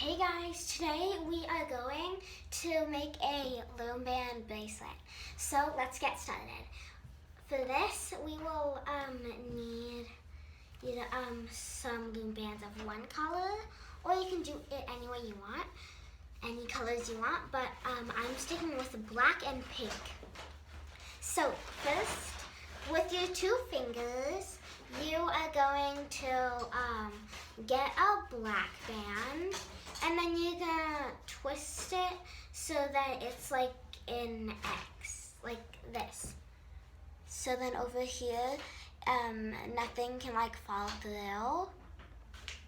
Hey guys, today we are going to make a loom band bracelet. So let's get started. For this, we will need some loom bands of one color, or you can do it any way you want, any colors you want, but I'm sticking with black and pink. So first, with your two fingers, you are going to get a black band, and then you're gonna twist it so that it's like in X, like this. So then over here, nothing can like fall through.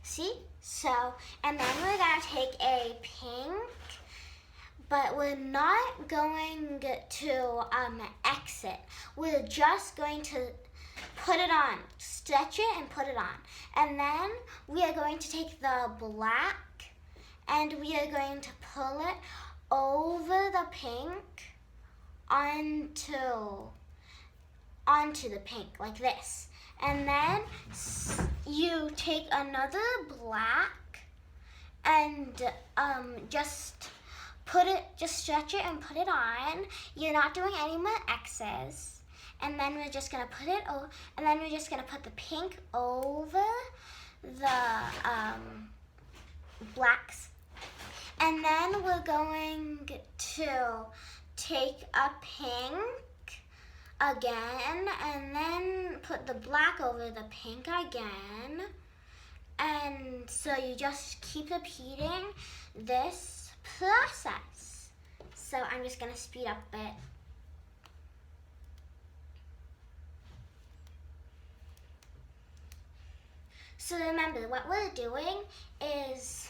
See? So, and then we're gonna take a pink, but we're not going to X it. We're just going to put it on, stretch it and put it on. And then we are going to take the black and we are going to pull it over the pink onto the pink like this. And then you take another black and just stretch it and put it on. You're not doing any more X's. And then we're just gonna put it over, and then we're just gonna put the pink over the blacks. And then we're going to take a pink again, and then put the black over the pink again. And so you just keep repeating this process. So I'm just gonna speed up a bit. So remember, what we're doing is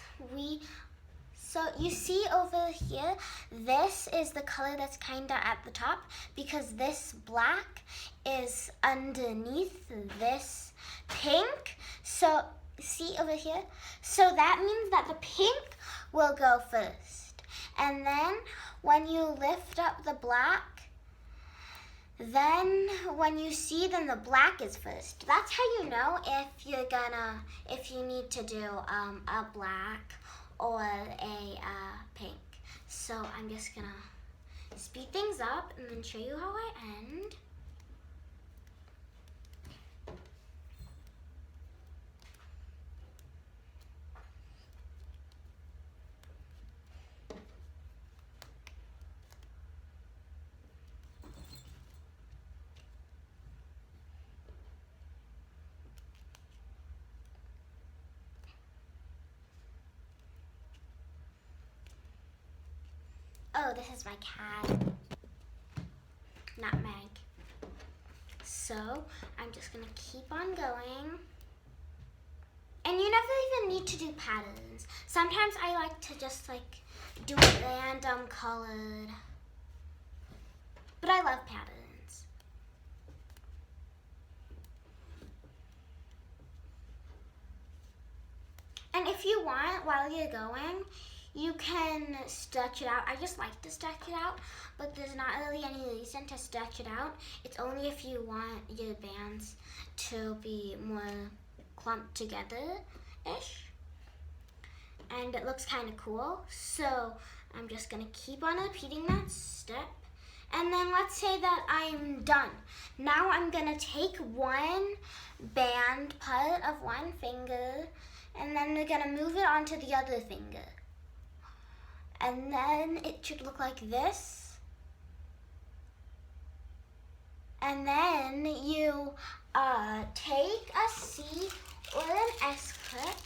so you see over here, this is the color that's kinda at the top because this black is underneath this pink. So see over here? So that means that the pink will go first. And then when you lift up the black, then when you see, then the black is first. That's how you know if you need to do a black or a pink. So I'm just gonna speed things up and then show you how I end. Oh, this is my cat, not Meg. So I'm just gonna keep on going. And you never even need to do patterns. Sometimes I like to just like do it random colored, but I love patterns. And if you want, while you're going, you can stretch it out. I just like to stretch it out, but there's not really any reason to stretch it out. It's only if you want your bands to be more clumped together-ish. And it looks kind of cool. So I'm just gonna keep on repeating that step. And then let's say that I'm done. Now I'm gonna take one band part of one finger, and then we're gonna move it onto the other finger. And then it should look like this. And then you take a C or an S clip.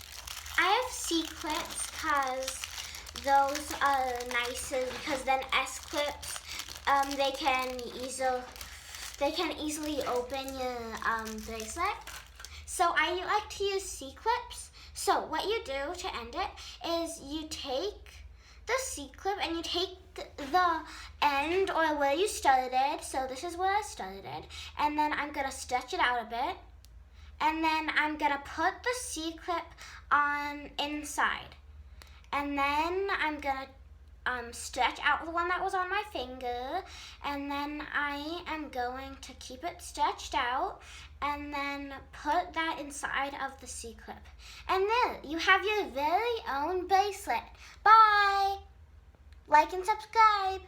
I have C clips because those are nicer, because then S clips, they can easily open your bracelet. So I like to use C clips. So what you do to end it is you take the C clip and you take the end or where you started. So this is where I started, and then I'm gonna stretch it out a bit, and then I'm gonna put the C clip on inside, and then I'm gonna stretch out the one that was on my finger, and then I am going to keep it stretched out and then put that inside of the C-clip. And there, you have your very own bracelet. Bye! Like and subscribe.